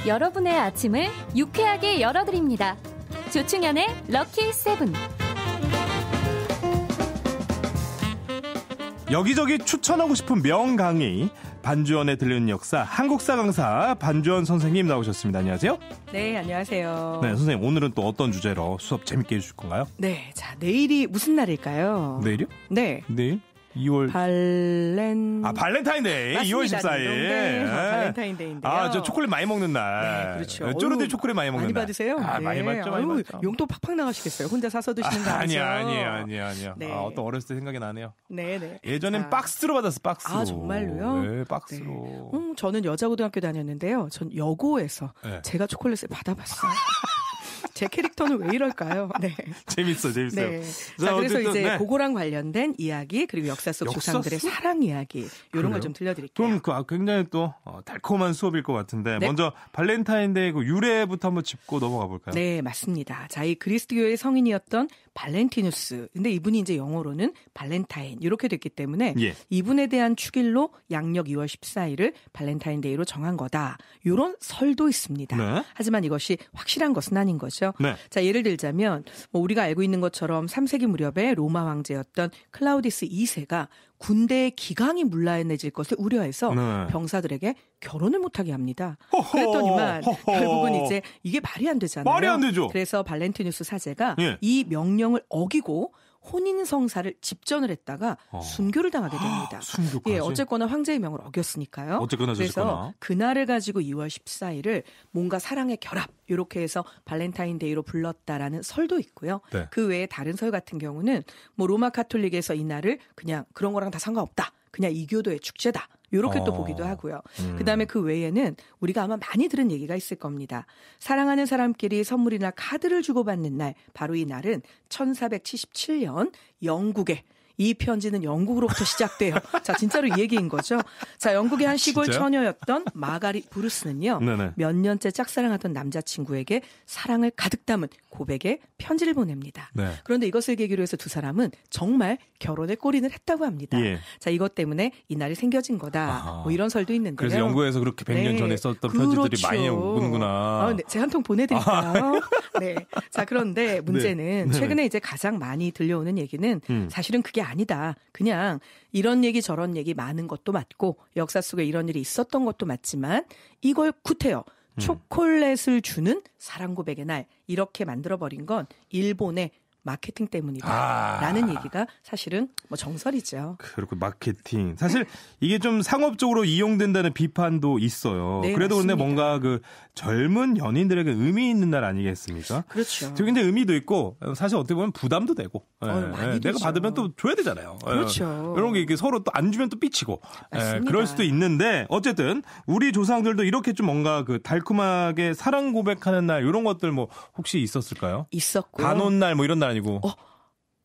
여러분의 아침을 유쾌하게 열어드립니다. 조충현의 럭키 세븐. 여기저기 추천하고 싶은 명강의, 반주원에 들리는 역사, 한국사 강사 반주원 선생님 나오셨습니다. 안녕하세요. 네, 안녕하세요. 네, 선생님 오늘은 또 어떤 주제로 수업 재밌게 해주실 건가요? 네, 자, 내일이 무슨 날일까요? 내일이요? 네. 내일? 2월 발렌타인데이. 맞습니다. 2월 14일. 네. 발렌타인데이인데요. 저 초콜릿 많이 먹는 날. 네, 그렇죠. 쪼르들 초콜릿 많이 먹는 많이 날. 받으세요? 네. 많이 받죠, 많이 받죠. 용돈 팍팍 나가시겠어요. 혼자 사서 드시는 거 아니죠? 아니에요. 네. 어떤 어렸을 때 생각이 나네요. 네네. 예전엔 박스로 받았어, 박스로. 아, 정말로요? 네, 박스로. 네. 저는 여자고등학교 다녔는데요. 전 여고에서 네. 제가 초콜릿을 받아봤어요. 제 캐릭터는 왜 이럴까요? 네. 재밌어요. 네. 자, 그래서 이제 네. 그거랑 관련된 이야기, 그리고 역사 속 조상들의 사랑 이야기, 이런 걸 좀 들려드릴게요. 그럼 굉장히 또 달콤한 수업일 것 같은데, 네. 먼저 발렌타인데이 그 유래부터 한번 짚고 넘어가 볼까요? 네, 맞습니다. 자, 이 그리스도교의 성인이었던 발렌티누스. 근데 이분이 이제 영어로는 발렌타인 이렇게 됐기 때문에 예. 이분에 대한 축일로 양력 2월 14일을 발렌타인데이로 정한 거다. 이런 설도 있습니다. 네. 하지만 이것이 확실한 것은 아닌 거죠. 네. 자, 예를 들자면 우리가 알고 있는 것처럼 3세기 무렵에 로마 황제였던 클라우디스 2세가 군대의 기강이 문란해질 것을 우려해서 네. 병사들에게 결혼을 못하게 합니다. 허허, 그랬더니만 허허. 결국은 이제 이게 말이 안 되잖아요. 말이 안 되죠. 그래서 발렌티누스 사제가 예. 이 명령을 어기고 혼인 성사를 집전을 했다가 순교를 당하게 됩니다. 순교까지? 예, 어쨌거나 황제의 명을 어겼으니까요. 어쨌거나 그래서 저쨌거나. 그날을 가지고 2월 14일을 뭔가 사랑의 결합 이렇게 해서 발렌타인데이로 불렀다라는 설도 있고요. 네. 그 외에 다른 설 같은 경우는 로마 카톨릭에서 이 날을 그냥 그런 거랑 다 상관없다. 그냥 이교도의 축제다. 이렇게 또 보기도 하고요. 그다음에 그 외에는 우리가 아마 많이 들은 얘기가 있을 겁니다. 사랑하는 사람끼리 선물이나 카드를 주고받는 날, 바로 이 날은 1477년 영국에 이 편지는 영국으로부터 시작돼요. 자, 진짜로 이 얘기인 거죠. 자, 영국의 한 시골 진짜요? 처녀였던 마가리 브루스는요. 네네. 몇 년째 짝사랑하던 남자친구에게 사랑을 가득 담은 고백의 편지를 보냅니다. 네. 그런데 이것을 계기로 해서 두 사람은 정말 결혼에 골인을 했다고 합니다. 예. 자, 이것 때문에 이 날이 생겨진 거다. 뭐 이런 설도 있는데요. 그래서 영국에서 그렇게 100년 전에 썼던 편지들이 많이 오는구나. 네, 제가 한 통 보내드릴까요? 네. 자, 그런데 문제는 네. 최근에 이제 가장 많이 들려오는 얘기는 사실은 그게 아니다. 그냥 이런 얘기 저런 얘기 많은 것도 맞고 역사 속에 이런 일이 있었던 것도 맞지만 이걸 구태여 초콜릿을 주는 사랑 고백의 날 이렇게 만들어버린 건 일본의 마케팅 때문이다라는 얘기가 사실은 뭐 정설이죠. 그렇고 마케팅. 사실 이게 좀 상업적으로 이용된다는 비판도 있어요. 네, 그래도 맞습니다. 근데 뭔가 그 젊은 연인들에게 의미 있는 날 아니겠습니까? 그렇죠. 굉장히 의미도 있고 사실 어떻게 보면 부담도 되고. 많이 내가 되죠. 받으면 또 줘야 되잖아요. 그렇죠. 이런 게 이렇게 서로 또 안 주면 또 삐치고. 맞습니다. 그럴 수도 있는데 어쨌든 우리 조상들도 이렇게 좀 뭔가 그 달콤하게 사랑 고백하는 날 이런 것들 뭐 혹시 있었을까요? 있었고요. 단오날 뭐 이런 날 아니고.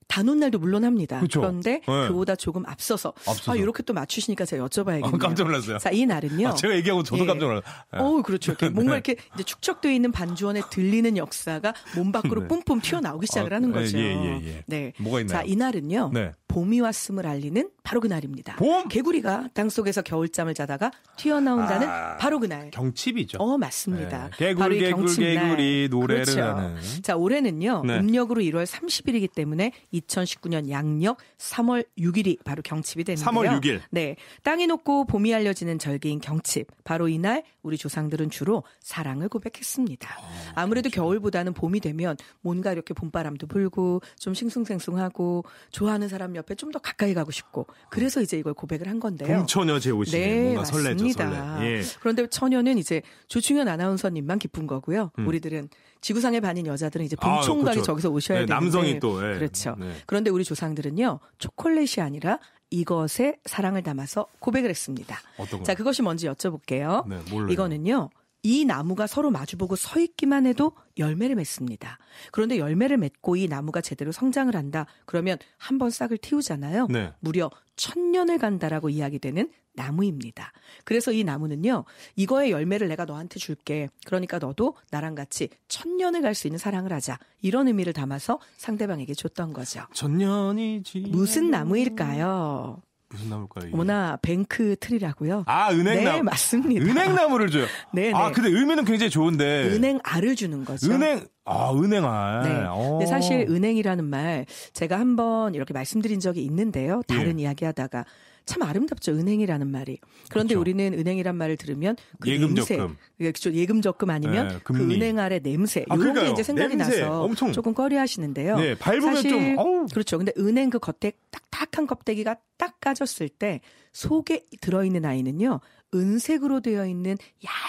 단오날도 물론 합니다. 그쵸? 그런데 네. 그보다 조금 앞서서. 이렇게 또 맞추시니까 제가 여쭤봐야겠네요. 깜짝 놀랐어요. 자, 이 날은요. 제가 얘기하고 저도 깜짝 놀랐어요. 그렇죠. 이렇게 뭔가 이렇게 이제 축적되어 있는 반주원에 들리는 역사가 몸 밖으로 네. 뿜뿜 튀어나오기 시작을 하는 거죠. 예. 네. 뭐가 있나요? 자, 이 날은요. 네. 봄이 왔음을 알리는 바로 그날입니다. 봄? 개구리가 땅속에서 겨울잠을 자다가 튀어나온다는 바로 그날. 경칩이죠. 맞습니다. 네. 바로 이 개구리 경칩날. 개구리 노래를 그렇죠. 하는. 자, 올해는요. 네. 음력으로 1월 30일이기 때문에 2019년 양력 3월 6일이 바로 경칩이 되는데요. 3월 6일. 네. 땅이 녹고 봄이 알려지는 절기인 경칩. 바로 이날 우리 조상들은 주로 사랑을 고백했습니다. 아무래도 그렇죠. 겨울보다는 봄이 되면 뭔가 이렇게 봄바람도 불고 좀 싱숭생숭하고 좋아하는 사람 옆에 좀 더 가까이 가고 싶고 그래서 이제 이걸 고백을 한 건데요. 봄처녀 제오시네. 네, 뭔가 설레죠. 맞습니다. 설레. 예. 그런데 처녀는 이제 조충현 아나운서님만 기쁜 거고요. 우리들은 지구상의 반인 여자들은 이제 봄총각이 그렇죠. 저기서 오셔야 네, 되는데 남성이 또. 예. 그렇죠. 네. 그런데 우리 조상들은요. 초콜릿이 아니라 이것에 사랑을 담아서 고백을 했습니다. 어떤 거요? 자, 그것이 뭔지 여쭤볼게요. 네, 몰라요. 이거는요. 이 나무가 서로 마주보고 서 있기만 해도 열매를 맺습니다. 그런데 열매를 맺고 이 나무가 제대로 성장을 한다. 그러면 한 번 싹을 틔우잖아요. 네. 무려 1000년을 간다라고 이야기되는 나무입니다. 그래서 이 나무는요. 이거의 열매를 내가 너한테 줄게. 그러니까 너도 나랑 같이 1000년을 갈 수 있는 사랑을 하자. 이런 의미를 담아서 상대방에게 줬던 거죠. 천년이지. 무슨 나무일까요? 무슨 나무일까요? 이게? 어머나 뱅크 트리라고요. 아, 은행나무. 네, 맞습니다. 은행나무를 줘요. 네, 아, 네. 근데 의미는 굉장히 좋은데. 은행알을 주는 거죠. 은행알. 네. 근데 사실 은행이라는 말 제가 한번 이렇게 말씀드린 적이 있는데요. 다른 이야기하다가 참 아름답죠. 은행이라는 말이. 그런데 그렇죠. 우리는 은행이라는 말을 들으면 그 예금 냄새, 적금. 그렇죠. 예금 적금 아니면 네, 그 금리. 은행알의 냄새 이런 그러니까요. 게 이제 생각이 냄새. 나서 엄청. 조금 꺼려하시는데요. 네, 밟으면 사실 좀 어우. 그렇죠. 근데 은행 그 겉에 딱딱한 껍데기가 딱 까졌을 때 속에 들어있는 아이는요. 은색으로 되어 있는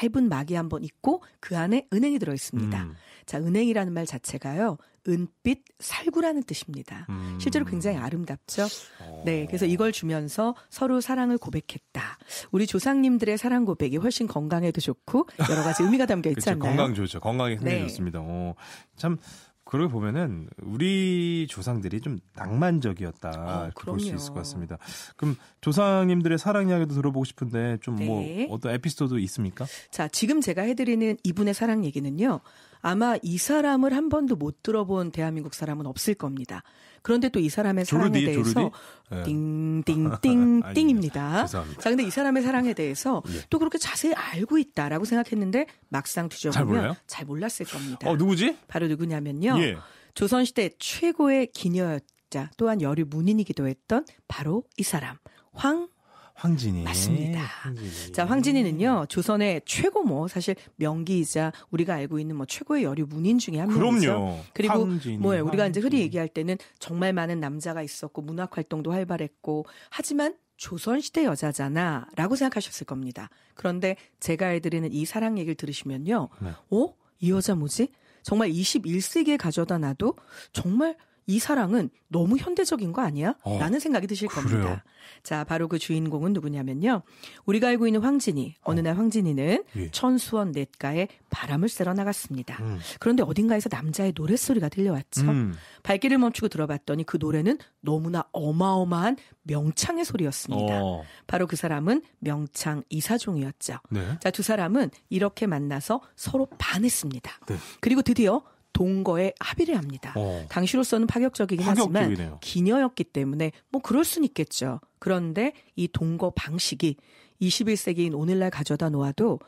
얇은 막이 한번 있고 그 안에 은행이 들어 있습니다. 자, 은행이라는 말 자체가요. 은빛 살구라는 뜻입니다. 실제로 굉장히 아름답죠. 네, 그래서 이걸 주면서 서로 사랑을 고백했다. 우리 조상님들의 사랑 고백이 훨씬 건강에도 좋고 여러 가지 의미가 담겨 있지 그렇죠. 않나요? 건강 좋죠. 건강에 굉장히 네. 좋습니다. 참 그러고 보면은 우리 조상들이 좀 낭만적이었다 이렇게 볼 수 그럼요. 있을 것 같습니다. 그럼 조상님들의 사랑 이야기도 들어보고 싶은데 좀 뭐 네. 어떤 에피소드 있습니까? 자, 지금 제가 해드리는 이분의 사랑 얘기는요. 아마 이 사람을 한 번도 못 들어본 대한민국 사람은 없을 겁니다. 그런데 또 이 사람의 사랑에 조르디? 대해서 네. 띵띵띵띵입니다. 죄송합니다. 자, 근데 이 사람의 사랑에 대해서 예. 또 그렇게 자세히 알고 있다라고 생각했는데 막상 잘 뒤져보면 몰라요? 잘 몰랐을 겁니다. 누구지? 바로 누구냐면요. 예. 조선시대 최고의 기녀였자 또한 여류 문인이기도 했던 바로 이 사람. 황진이. 맞습니다. 황진이. 자, 황진이는요, 조선의 최고 사실 명기이자 우리가 알고 있는 최고의 여류 문인 중에 한 명이죠. 그럼요. 그리고 황진이, 우리가 이제 흔히 황진이. 얘기할 때는 정말 많은 남자가 있었고 문학 활동도 활발했고 하지만 조선시대 여자잖아 라고 생각하셨을 겁니다. 그런데 제가 해드리는 이 사랑 얘기를 들으시면요. 네. 이 여자 뭐지? 정말 21세기에 가져다 놔도 정말 이 사랑은 너무 현대적인 거 아니야? 라는 생각이 드실 그래요? 겁니다. 자, 바로 그 주인공은 누구냐면요. 우리가 알고 있는 황진이. 어느 날 황진이는 예. 천수원 냇가에 바람을 쐬러 나갔습니다. 그런데 어딘가에서 남자의 노랫소리가 들려왔죠. 발길을 멈추고 들어봤더니 그 노래는 너무나 어마어마한 명창의 소리였습니다. 바로 그 사람은 명창 이사종이었죠. 네. 자, 두 사람은 이렇게 만나서 서로 반했습니다. 네. 그리고 드디어 동거에 합의를 합니다. 당시로서는 파격적이긴 하지만 파격적이네요. 기녀였기 때문에 그럴 수는 있겠죠. 그런데 이 동거 방식이 21세기인 오늘날 가져다 놓아도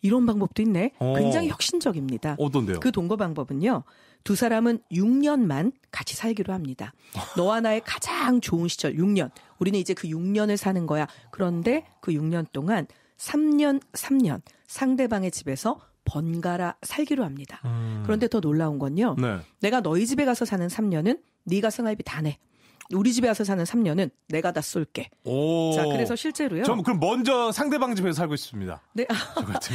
이런 방법도 있네. 굉장히 혁신적입니다. 어떤데요? 그 동거 방법은요. 두 사람은 6년만 같이 살기로 합니다. 너와 나의 가장 좋은 시절 6년. 우리는 이제 그 6년을 사는 거야. 그런데 그 6년 동안 3년 상대방의 집에서 번갈아 살기로 합니다. 그런데 더 놀라운 건요. 네. 내가 너희 집에 가서 사는 3년은 네가 생활비 다 내. 우리 집에 와서 사는 3년은 내가 다 쏠게. 자, 그래서 실제로요. 전 그럼 먼저 상대방 집에서 살고 있습니다. 네.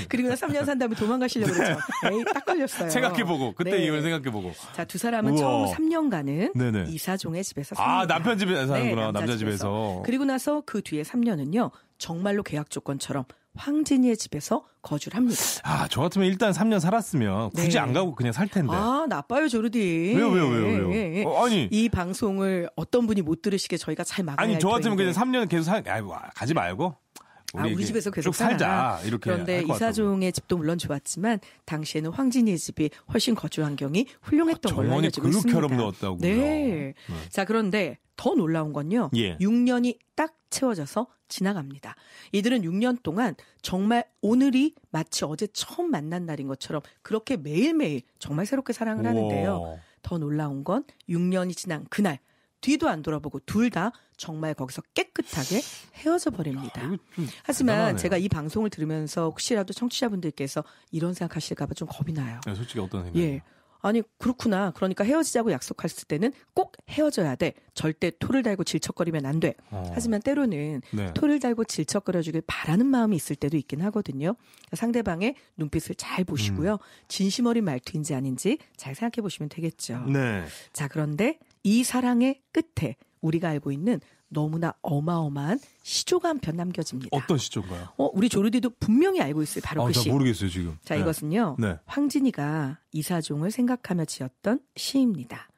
그리고 나 3년 산 다음에 도망가시려고 그랬죠. 에이, 딱 걸렸어요. 생각해보고 그때 네. 이걸 생각해보고. 자, 두 사람은 우와. 처음 3년간은 네네. 이사종의 집에서 삽니다. 남편 집에 사는구나. 네, 남자 집에서. 그리고 나서 그 뒤에 3년은요. 정말로 계약 조건처럼 황진이의 집에서 거주를 합니다. 저 같으면 일단 3년 살았으면 굳이 네. 안 가고 그냥 살 텐데. 나빠요, 조르디. 왜요? 예. 아니. 이 방송을 어떤 분이 못 들으시게 저희가 잘 막아야 할 저 같으면 터인데. 그냥 3년 계속 가지 말고. 우리 집에서 계속 쭉 살자. 이렇게. 그런데 할것 이사종의 집도 물론 좋았지만 당시에는 황진이의 집이 훨씬 거주 환경이 훌륭했던 걸로 정원이 알려지고 있습니다. 그렇게 아름다웠다고요. 네. 자, 그런데 더 놀라운 건요. 예. 6년이 딱 채워져서 지나갑니다. 이들은 6년 동안 정말 오늘이 마치 어제 처음 만난 날인 것처럼 그렇게 매일매일 정말 새롭게 사랑을 하는데요. 더 놀라운 건 6년이 지난 그날 뒤도 안 돌아보고 둘 다 정말 거기서 깨끗하게 헤어져 버립니다. 하지만 대단하네요. 제가 이 방송을 들으면서 혹시라도 청취자분들께서 이런 생각하실까 봐 좀 겁이 나요. 네, 솔직히 어떤 생각이에요? 예. 아니 그렇구나. 그러니까 헤어지자고 약속했을 때는 꼭 헤어져야 돼. 절대 토를 달고 질척거리면 안 돼. 하지만 때로는 네. 토를 달고 질척거려주길 바라는 마음이 있을 때도 있긴 하거든요. 상대방의 눈빛을 잘 보시고요. 진심 어린 말투인지 아닌지 잘 생각해 보시면 되겠죠. 네. 자, 그런데 이 사랑의 끝에 우리가 알고 있는 너무나 어마어마한 시조가 한 편 남겨집니다. 어떤 시조인가요? 우리 조르디도 분명히 알고 있어요. 바로 그 잘 시. 모르겠어요, 지금. 자, 네. 이것은요. 네. 황진이가 이사종을 생각하며 지었던 시입니다.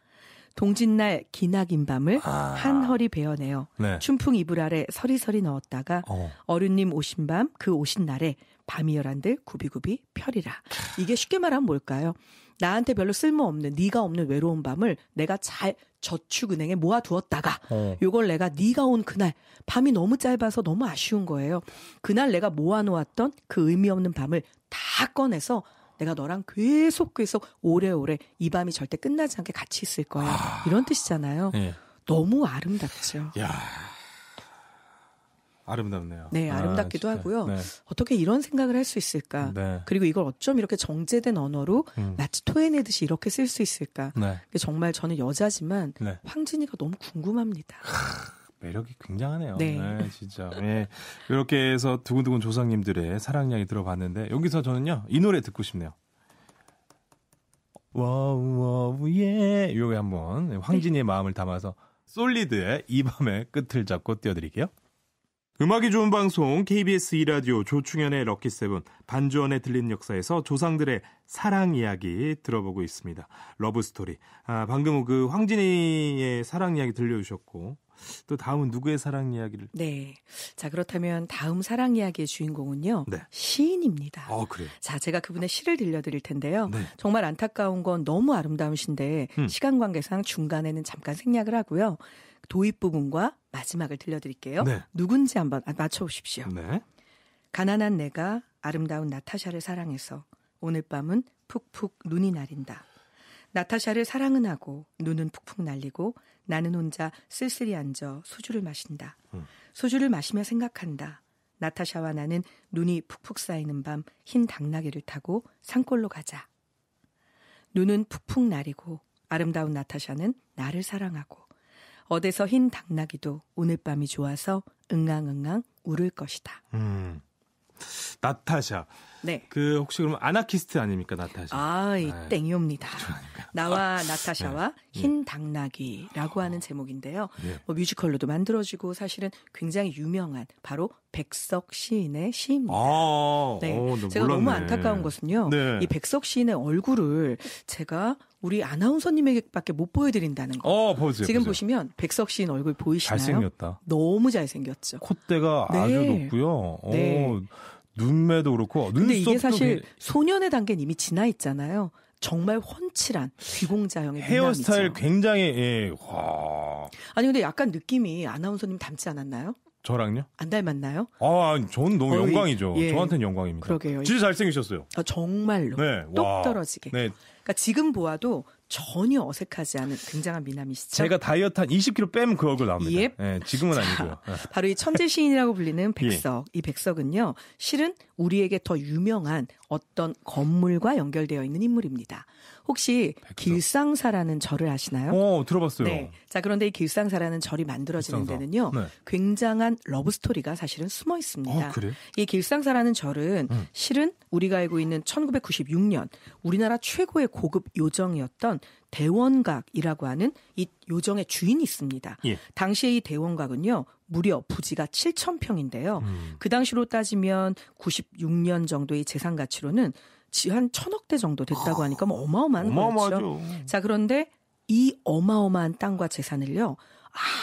동짓날 기나긴 밤을 한 허리 베어내어 네. 춘풍 이불 아래 서리서리 넣었다가 어른님 오신 밤 그 오신 날에 밤이 열한들 구비구비 펴리라. 이게 쉽게 말하면 뭘까요? 나한테 별로 쓸모없는 네가 없는 외로운 밤을 내가 잘 저축은행에 모아두었다가 요걸 내가 네가 온 그날 밤이 너무 짧아서 너무 아쉬운 거예요. 그날 내가 모아놓았던 그 의미 없는 밤을 다 꺼내서 내가 너랑 계속 오래오래 이 밤이 절대 끝나지 않게 같이 있을 거야. 이런 뜻이잖아요. 네. 너무 아름답죠. 야. 아름답네요. 네, 아름답기도 하고요. 네. 어떻게 이런 생각을 할 수 있을까? 네. 그리고 이걸 어쩜 이렇게 정제된 언어로 마치 토해내듯이 이렇게 쓸 수 있을까? 네. 정말 저는 여자지만 네. 황진이가 너무 궁금합니다. 매력이 굉장하네요. 네. 네, 진짜. 네. 이렇게 해서 두근두근 조상님들의 사랑 이야기 들어봤는데 여기서 저는요 이 노래 듣고 싶네요. 와우 예. 요게 한번 황진이의 마음을 담아서 솔리드의 이 밤의 끝을 잡고 띄워드릴게요. 음악이 좋은 방송 KBS 2라디오 조충현의 럭키세븐 반주원에 들린 역사에서 조상들의 사랑 이야기 들어보고 있습니다. 러브스토리. 방금 그 황진이의 사랑 이야기 들려주셨고 또 다음은 누구의 사랑 이야기를? 네. 자, 그렇다면 다음 사랑 이야기의 주인공은요. 네. 시인입니다. 그래요? 자, 제가 그분의 시를 들려드릴 텐데요. 네. 정말 안타까운 건 너무 아름다운 시인데 시간 관계상 중간에는 잠깐 생략을 하고요. 도입 부분과 마지막을 들려드릴게요. 네. 누군지 한번 맞춰보십시오. 네. 가난한 내가 아름다운 나타샤를 사랑해서 오늘 밤은 푹푹 눈이 내린다. 나타샤를 사랑은 하고 눈은 푹푹 날리고 나는 혼자 쓸쓸히 앉아 소주를 마신다. 소주를 마시며 생각한다. 나타샤와 나는 눈이 푹푹 쌓이는 밤 흰 당나귀를 타고 산골로 가자. 눈은 푹푹 내리고 아름다운 나타샤는 나를 사랑하고 어디서 흰 당나귀도 오늘 밤이 좋아서 응앙응앙 울을 것이다. 나타샤. 네. 그 혹시 그러면 아나키스트 아닙니까, 나타샤? 이 땡이옵니다. 나와 나타샤와 네. 흰 당나귀라고 하는 제목인데요. 네. 뭐 뮤지컬로도 만들어지고 사실은 굉장히 유명한 바로 백석 시인의 시입니다. 네. 제가 너무 안타까운 것은요. 네. 이 백석 시인의 얼굴을 제가 우리 아나운서님에게밖에 못 보여드린다는 거. 보세요. 지금 보세요. 보시면 백석 시인 얼굴 보이시나요? 잘생겼다. 너무 잘생겼죠. 콧대가 네. 아주 높고요. 네. 눈매도 그렇고 근데 이게 눈썹도 사실 소년의 단계는 이미 지나 있잖아요. 정말 훤칠한 귀공자형의 헤어스타일 미남이죠. 굉장히 와. 아니 근데 약간 느낌이 아나운서님 닮지 않았나요? 저랑요? 안 닮았나요? 전 너무 영광이죠. 예. 저한테는 영광입니다. 그러게요. 진짜 잘생기셨어요. 정말로 네. 똑 와. 떨어지게. 네. 그러니까 지금 보아도 전혀 어색하지 않은 굉장한 미남이시죠. 제가 다이어트 한 20kg 빼면 그 얼굴 나옵니다. 예. 네, 지금은 아니고요. 네. 바로 이 천재 시인이라고 불리는 백석. 이 백석은요. 실은 우리에게 더 유명한 어떤 건물과 연결되어 있는 인물입니다. 혹시 백석. 길상사라는 절을 아시나요? 들어봤어요. 네. 자, 그런데 이 길상사라는 절이 만들어지는 길상사. 데는요. 네. 굉장한 러브스토리가 사실은 숨어 있습니다. 그래요? 이 길상사라는 절은 실은 우리가 알고 있는 1996년 우리나라 최고의 고급 요정이었던 대원각이라고 하는 이 요정의 주인이 있습니다. 예. 당시에 이 대원각은요. 무려 부지가 7,000평인데요. 그 당시로 따지면 96년 정도의 재산 가치로는 한 1,000억대 정도 됐다고 하니까 뭐 어마어마한 거죠. 자, 그런데 이 어마어마한 땅과 재산을요.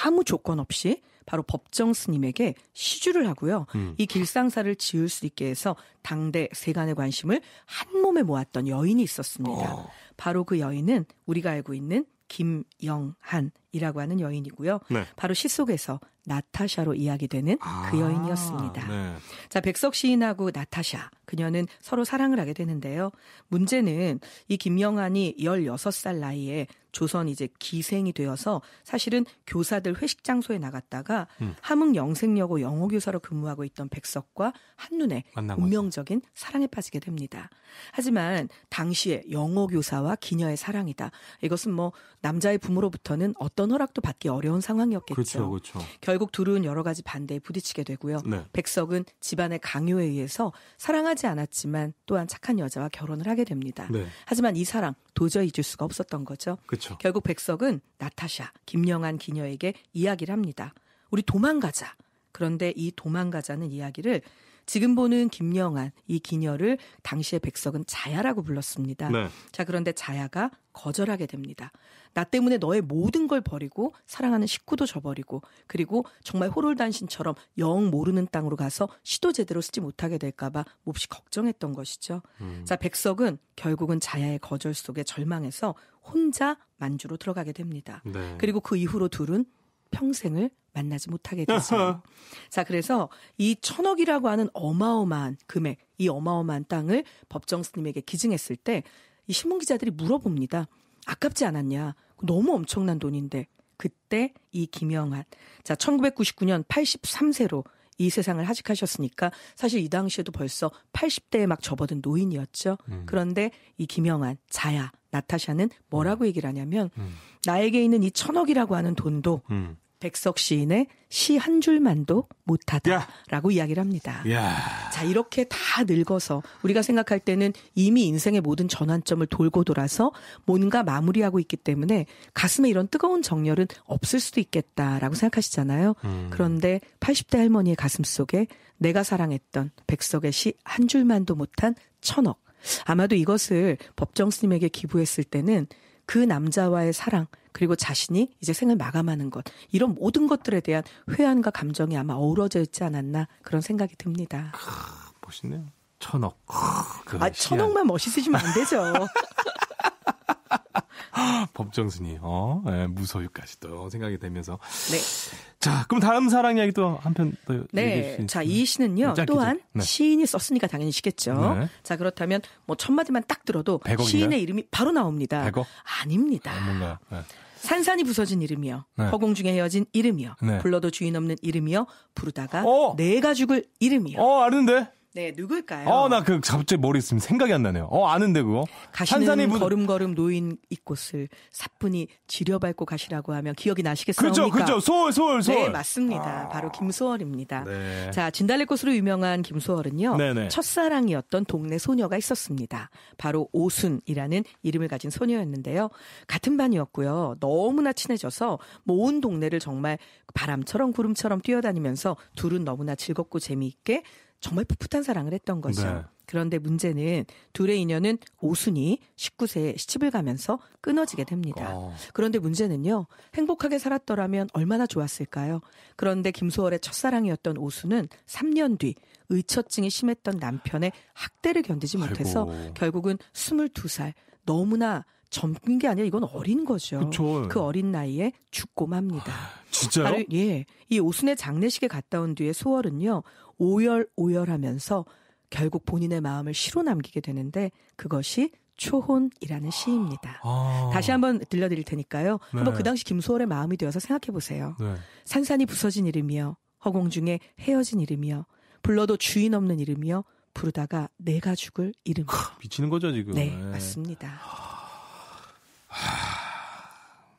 아무 조건 없이 바로 법정 스님에게 시주를 하고요. 이 길상사를 지을 수 있게 해서 당대 세간의 관심을 한 몸에 모았던 여인이 있었습니다. 바로 그 여인은 우리가 알고 있는 김영한이라고 하는 여인이고요. 네. 바로 시 속에서 나타샤로 이야기되는 그 여인이었습니다. 네. 자, 백석 시인하고 나타샤, 그녀는 서로 사랑을 하게 되는데요. 문제는 이 김영한이 16살 나이에 조선 이제 기생이 되어서 사실은 교사들 회식 장소에 나갔다가 함흥 영생여고 영어교사로 근무하고 있던 백석과 한눈에 운명적인 사랑에 빠지게 됩니다. 하지만 당시에 영어교사와 기녀의 사랑이다. 이것은 뭐 남자의 부모로부터는 어떤 허락도 받기 어려운 상황이었겠죠. 그렇죠. 결국 둘은 여러 가지 반대에 부딪히게 되고요. 네. 백석은 집안의 강요에 의해서 사랑하지 않았지만 또한 착한 여자와 결혼을 하게 됩니다. 네. 하지만 이 사랑 도저히 잊을 수가 없었던 거죠. 그렇죠. 결국 백석은 나타샤, 김영한 기녀에게 이야기를 합니다. 우리 도망가자. 그런데 이 도망가자는 이야기를 지금 보는 김영한, 이 기녀를 당시에 백석은 자야라고 불렀습니다. 네. 자, 그런데 자야가 거절하게 됩니다. 나 때문에 너의 모든 걸 버리고 사랑하는 식구도 저버리고 그리고 정말 호롤단신처럼 영 모르는 땅으로 가서 시도 제대로 쓰지 못하게 될까 봐 몹시 걱정했던 것이죠. 자, 백석은 결국은 자야의 거절 속에 절망해서 혼자 만주로 들어가게 됩니다. 네. 그리고 그 이후로 둘은 평생을 만나지 못하게 되죠. 자, 그래서 이 1,000억이라고 하는 어마어마한 금액, 이 어마어마한 땅을 법정 스님에게 기증했을 때 이 신문기자들이 물어봅니다. 아깝지 않았냐? 너무 엄청난 돈인데. 그때 이 김영한, 자, 1999년 83세로 이 세상을 하직하셨으니까 사실 이 당시에도 벌써 80대에 막 접어든 노인이었죠. 그런데 이 김영한, 자야, 나타샤는 뭐라고 얘기를 하냐면 나에게 있는 이 1,000억이라고 하는 돈도 백석 시인의 시 한 줄만도 못하다라고 이야기를 합니다. 야. 자, 이렇게 다 늙어서 우리가 생각할 때는 이미 인생의 모든 전환점을 돌고 돌아서 뭔가 마무리하고 있기 때문에 가슴에 이런 뜨거운 정열은 없을 수도 있겠다라고 생각하시잖아요. 그런데 80대 할머니의 가슴 속에 내가 사랑했던 백석의 시 한 줄만도 못한 1,000억. 아마도 이것을 법정 스님에게 기부했을 때는 그 남자와의 사랑 그리고 자신이 이제 생을 마감하는 것 이런 모든 것들에 대한 회한과 감정이 아마 어우러져 있지 않았나 그런 생각이 듭니다. 멋있네요. 1,000억. 1,000억만 멋있으시면 안 되죠. 법정스님, 네, 무소유까지 또 생각이 되면서. 네. 자, 그럼 다음 사랑 이야기도 한편 더. 네. 자, 이 시는요, 또한 네. 시인이 썼으니까 당연히 시겠죠. 네. 자, 그렇다면 뭐 첫 마디만 딱 들어도 100억인가요? 시인의 이름이 바로 나옵니다. 100억? 아닙니다. 뭔가요? 네. 산산이 부서진 이름이요. 네. 허공 중에 헤어진 이름이요. 네. 불러도 주인 없는 이름이요. 부르다가 내가 죽을 이름이요. 아는데? 네, 누굴까요? 나 갑자기 머리 있으면 생각이 안 나네요. 아는데 그거. 가시는 걸음걸음 놓인 이곳을 사뿐히 지려밟고 가시라고 하면 기억이 나시겠습니까? 그렇죠. 소월. 네, 맞습니다. 바로 김소월입니다. 네. 자, 진달래꽃으로 유명한 김소월은요. 네네. 첫사랑이었던 동네 소녀가 있었습니다. 바로 오순이라는 이름을 가진 소녀였는데요. 같은 반이었고요. 너무나 친해져서 온 동네를 정말 바람처럼 구름처럼 뛰어다니면서 둘은 너무나 즐겁고 재미있게 정말 풋풋한 사랑을 했던 거죠. 네. 그런데 문제는 둘의 인연은 오순이 19세에 시집을 가면서 끊어지게 됩니다. 그런데 문제는요. 행복하게 살았더라면 얼마나 좋았을까요? 그런데 김소월의 첫사랑이었던 오순은 3년 뒤 의처증이 심했던 남편의 학대를 견디지 못해서 결국은 22살 너무나 젊은 게 아니라 이건 어린 거죠. 그쵸. 그 어린 나이에 죽고 맙니다. 진짜요? 바로, 이 오순의 장례식에 갔다 온 뒤에 소월은요. 오열하면서 결국 본인의 마음을 시로 남기게 되는데 그것이 초혼이라는 시입니다. 다시 한번 들려드릴 테니까요. 네. 한번 그 당시 김소월의 마음이 되어서 생각해 보세요. 네. 산산이 부서진 이름이요. 허공 중에 헤어진 이름이요. 불러도 주인 없는 이름이요. 부르다가 내가 죽을 이름이요. 미치는 거죠 지금. 네, 맞습니다.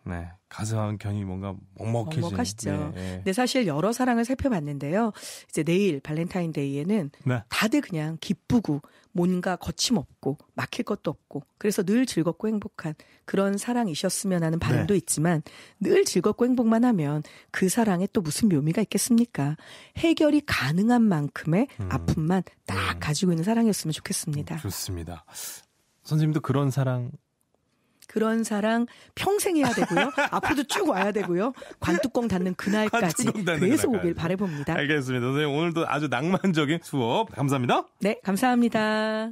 네, 가슴 견이 뭔가 먹먹하시죠. 네. 근데 사실 여러 사랑을 살펴봤는데요. 이제 내일 발렌타인데이에는 네. 다들 그냥 기쁘고 뭔가 거침없고 막힐 것도 없고 그래서 늘 즐겁고 행복한 그런 사랑이셨으면 하는 바람도 있지만 늘 즐겁고 행복만 하면 그 사랑에 또 무슨 묘미가 있겠습니까? 해결이 가능한 만큼의 아픔만 딱 가지고 있는 사랑이었으면 좋겠습니다. 좋습니다. 선생님도 그런 사랑 평생 해야 되고요. 앞으로도 쭉 와야 되고요. 관뚜껑 닫는 그날까지 계속 오길 바라봅니다. 알겠습니다. 선생님 오늘도 아주 낭만적인 수업 감사합니다. 네, 감사합니다.